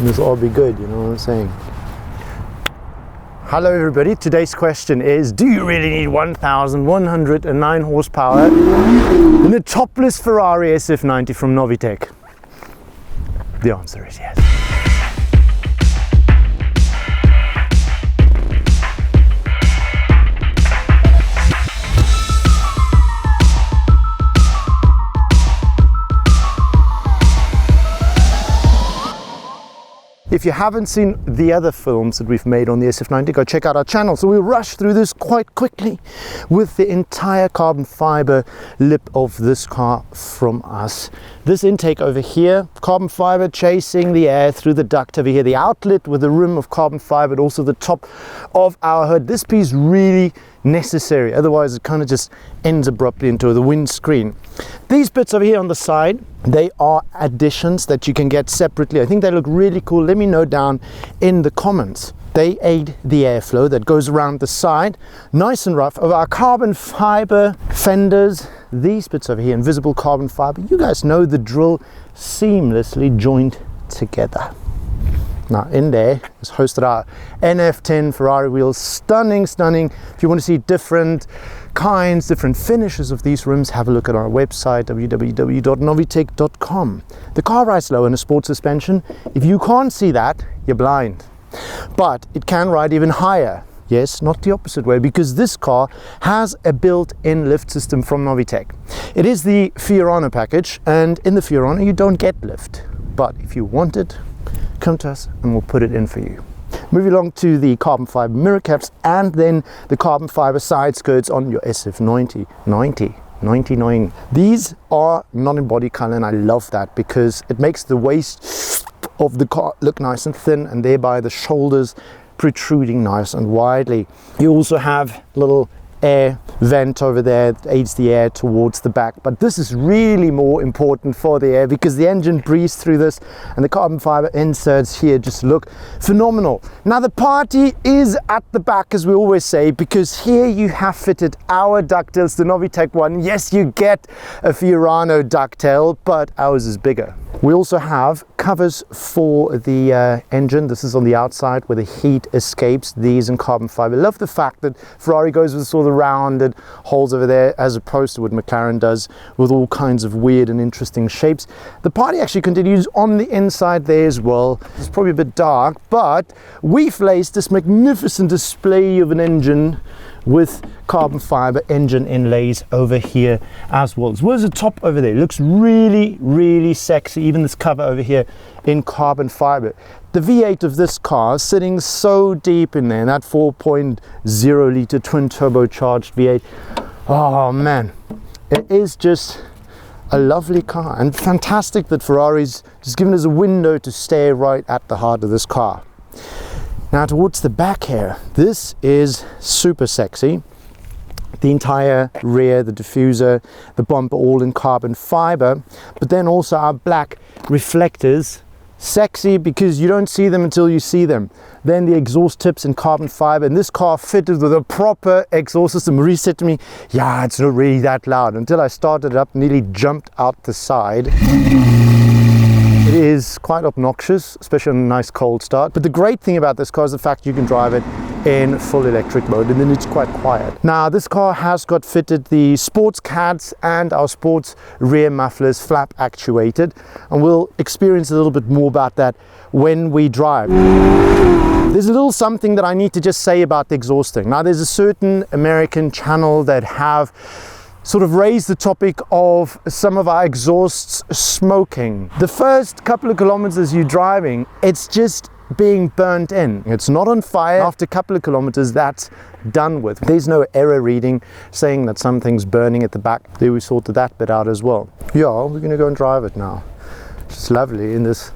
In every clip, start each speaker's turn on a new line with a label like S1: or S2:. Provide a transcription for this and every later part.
S1: and this will all be good, you know what I'm saying? Hello everybody, today's question is, do you really need 1,109 horsepower in a topless Ferrari SF90 from Novitec? The answer is yes. If you haven't seen the other films that we've made on the SF90, go check out our channel. So we'll rush through this quite quickly with the entire carbon fiber lip of this car from us. This intake over here, carbon fiber chasing the air through the duct over here. The outlet with the rim of carbon fiber, but also the top of our hood. This piece really necessary, otherwise it kind of just ends abruptly into the windscreen. These bits over here on the side, they are additions that you can get separately. I think they look really cool. Let me know down in the comments. They aid the airflow that goes around the side, nice and rough. Of our carbon fiber fenders, these bits over here, invisible carbon fiber, you guys know the drill, seamlessly joined together. Now in there is hosted our NF10 Ferrari wheels, stunning. If you want to see different kinds, different finishes of these rims, have a look at our website, www.novitec.com. The car rides low in a sports suspension. If you can't see that, you're blind. But it can ride even higher. Yes, not the opposite way, because this car has a built-in lift system from Novitec. It is the Fiorano package, and in the Fiorano you don't get lift. But if you want it, come to us and we'll put it in for you. Moving along to the carbon fiber mirror caps and then the carbon fiber side skirts on your SF90 99. These are not in body color, and I love that because it makes the waist of the car look nice and thin, and thereby the shoulders protruding nice and widely. You also have little air vent over there that aids the air towards the back, but this is really more important for the air because the engine breathes through this, and the carbon fiber inserts here just look phenomenal. Now the party is at the back, as we always say, because here you have fitted our ducktails, the Novitec one. Yes, you get a Fiorano ducktail, but ours is bigger. We also have covers for the engine. This is on the outside where the heat escapes, these in carbon fiber. Love the fact that Ferrari goes with all the rounded holes over there as opposed to what McLaren does with all kinds of weird and interesting shapes. The party actually continues on the inside there as well. It's probably a bit dark, but we've laced this magnificent display of an engine with carbon fiber engine inlays over here as well. As well as the top over there, it looks really sexy. Even this cover over here in carbon fiber. The V8 of this car is sitting so deep in there, that 4.0 litre twin turbocharged V8. Oh man, it is just a lovely car, and fantastic that Ferrari's just given us a window to stare right at the heart of this car. Now towards the back here, this is super sexy. The entire rear, the diffuser, the bumper, all in carbon fiber, but then also our black reflectors. Sexy because you don't see them until you see them. Then the exhaust tips in carbon fiber, and this car fitted with a proper exhaust system. Marie said to me, yeah, it's not really that loud, until I started it up, nearly jumped out the side. It is quite obnoxious, especially on a nice cold start. But the great thing about this car is the fact you can drive it in full electric mode, and then it's quite quiet. Now this car has got fitted the sports CADs and our sports rear mufflers flap actuated, and we'll experience a little bit more about that when we drive. There's a little something that I need to just say about the exhausting. Now there's a certain American channel that have sort of raised the topic of some of our exhausts smoking. The first couple of kilometers you're driving, it's just being burnt in. It's not on fire. After a couple of kilometers, that's done with. There's no error reading saying that something's burning at the back. There, we sorted that bit out as well. Yeah, we're gonna go and drive it now. It's lovely in this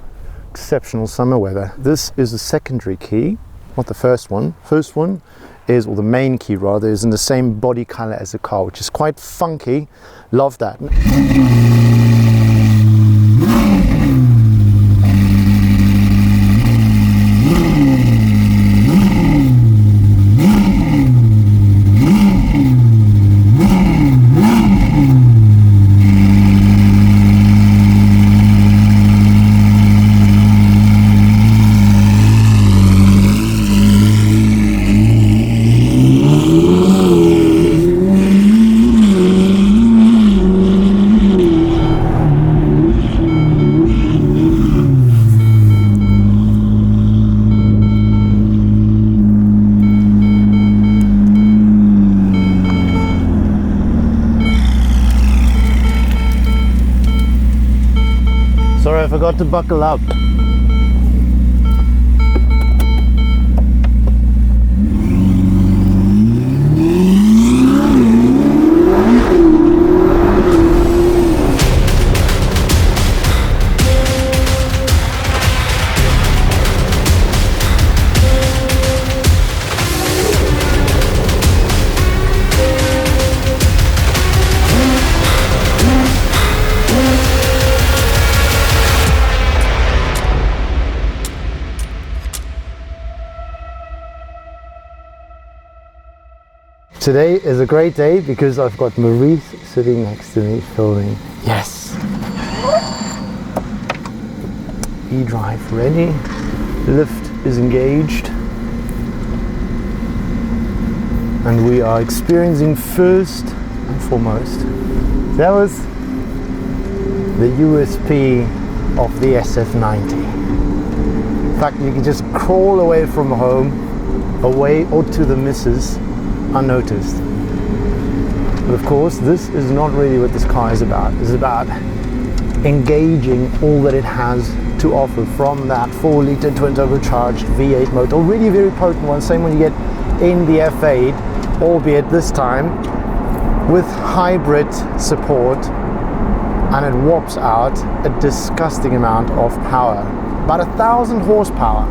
S1: exceptional summer weather. This is a secondary key, not the first one. First one is, or the main key rather, is in the same body color as the car, which is quite funky. Love that. I forgot to buckle up. Today is a great day because I've got Maurice sitting next to me filming. Yes! E-drive ready, lift is engaged, and we are experiencing first and foremost. That was the USP of the SF90. In fact, you can just crawl away from home, away or to the missus, unnoticed. But of course, this is not really what this car is about. It's about engaging all that it has to offer from that 4-litre twin turbocharged V8 motor, already a very potent one, same one you get in the F8, albeit this time with hybrid support, and it whops out a disgusting amount of power, about 1,000 horsepower.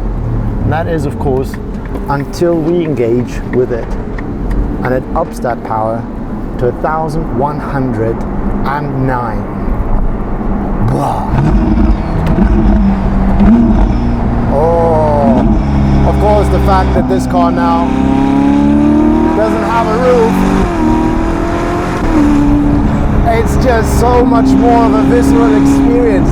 S1: And that is, of course, until we engage with it. And it ups that power to 1,109. Wow. Oh, of course, the fact that this car now doesn't have a roof, it's just so much more of a visceral experience.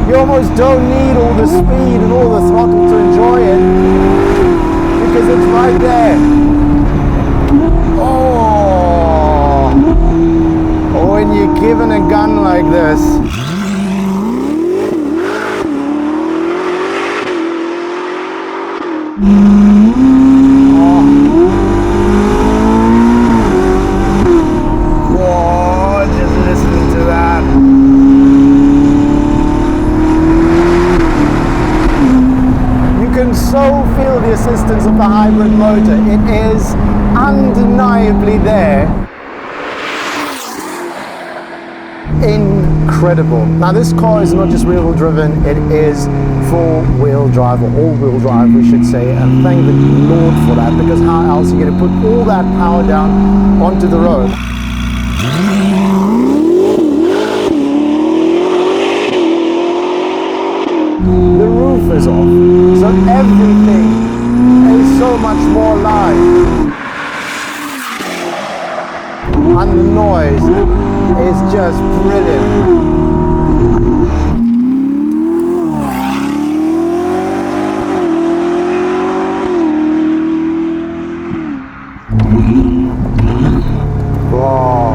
S1: You almost don't need all the speed and all the throttle to enjoy it because it's right there. Oh, when you're given a gun like this, oh, just listening to that. You can so feel the assistance of the hybrid motor. It is undeniably there. Incredible. Now this car is not just rear-wheel driven, it is four-wheel drive, or all-wheel drive we should say, and thank the Lord for that, because how else are you going to put all that power down onto the road? The roof is off, so everything is so much more live. And the noise is just brilliant. Wow.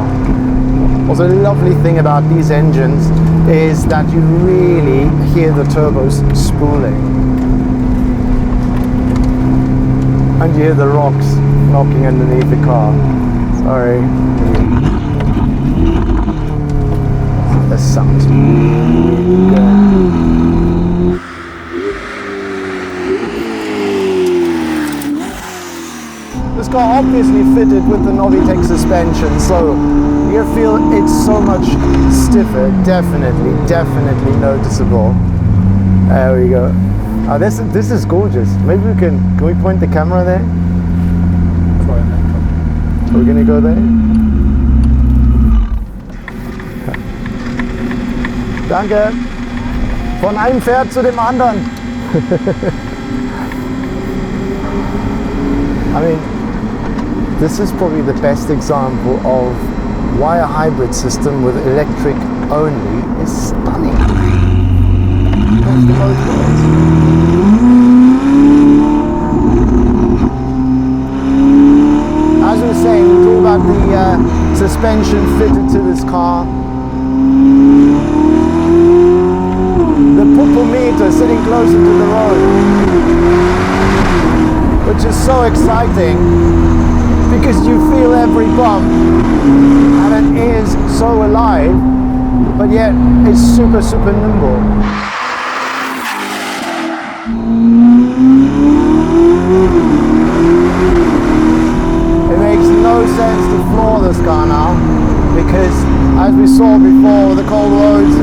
S1: Also, the lovely thing about these engines is that you really hear the turbos spooling. And you hear the rocks knocking underneath the car. Sorry. The sound. This car obviously fitted with the Novitec suspension, so you feel it's so much stiffer. Definitely noticeable. There we go. Oh, this is gorgeous. Maybe we can we point the camera there?
S2: Try and then.
S1: Are we gonna go there? Danke. Von einem Pferd zu dem anderen. I mean, this is probably the best example of why a hybrid system with electric only is stunning. That's the most As we were saying, we talk about the suspension fitted to this car. The pulpometer sitting closer to the road, which is so exciting. because you feel every bump and it is so alive, but yet it's super, super nimble. It makes no sense to floor this car now, because as we saw before with the cold roads,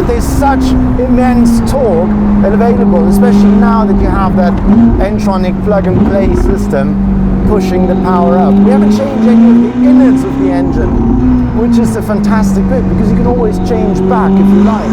S1: there's such immense torque available, especially now that you have that N-tronic plug-and-play system pushing the power up. We haven't changed any of the innards of the engine, which is the fantastic bit, because you can always change back if you like.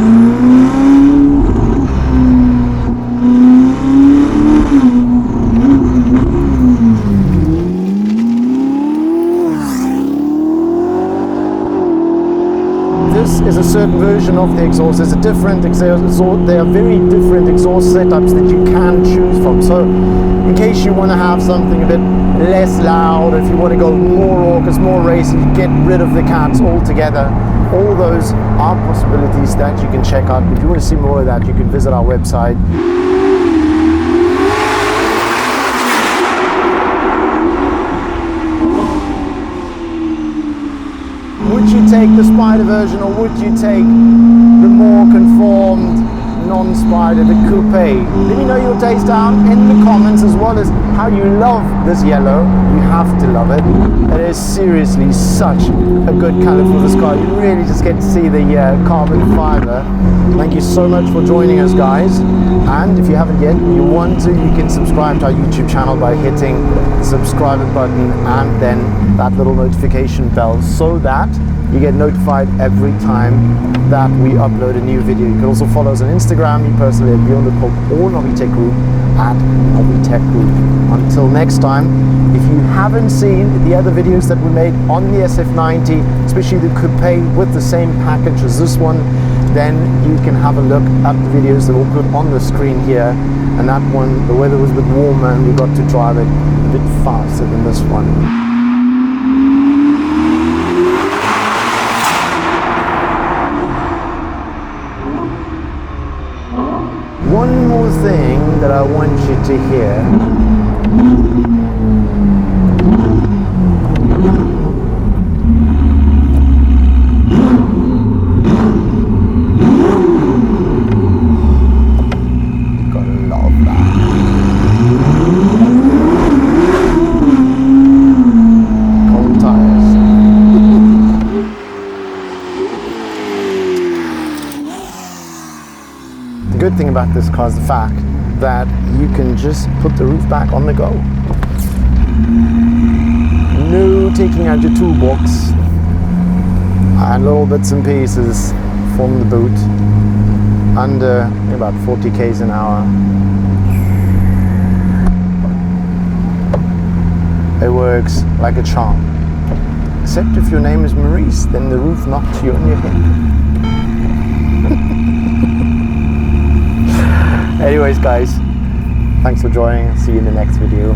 S1: This is a certain version of the exhaust. There's a different exhaust. There are very different exhaust setups that you can choose from. So in case you want to have something a bit less loud, if you want to go more raucous, more racy, get rid of the cats altogether, all those are possibilities that you can check out. If you want to see more of that, you can visit our website. Would you take the Spider version, or would you take the more conformed non-Spider, the coupe? Let me know your taste down in the comments, as well as how you love this yellow. You have to love it. It is seriously such a good color for this car. You really just get to see the carbon fiber. Thank you so much for joining us, guys. And if you haven't yet and you want to, you can subscribe to our YouTube channel by hitting the subscribe button and then that little notification bell, so that you get notified every time that we upload a new video. You can also follow us on Instagram, me personally at Beyond the Pop, or Novitec Group at Novitec Group. Until next time, if you haven't seen the other videos that we made on the SF90, especially the coupe with the same package as this one, then you can have a look at the videos that we'll put on the screen here. And that one, the weather was a bit warmer and we got to drive it a bit faster than this one. One more thing that I want you to hear. Gotta love that. Cold tires. The good thing about this car is the fact that you can just put the roof back on the go. No taking out your toolbox and little bits and pieces from the boot under about 40 k's an hour. It works like a charm. Except if your name is Maurice, then the roof knocks you on your head. Anyways, guys, thanks for joining. See you in the next video.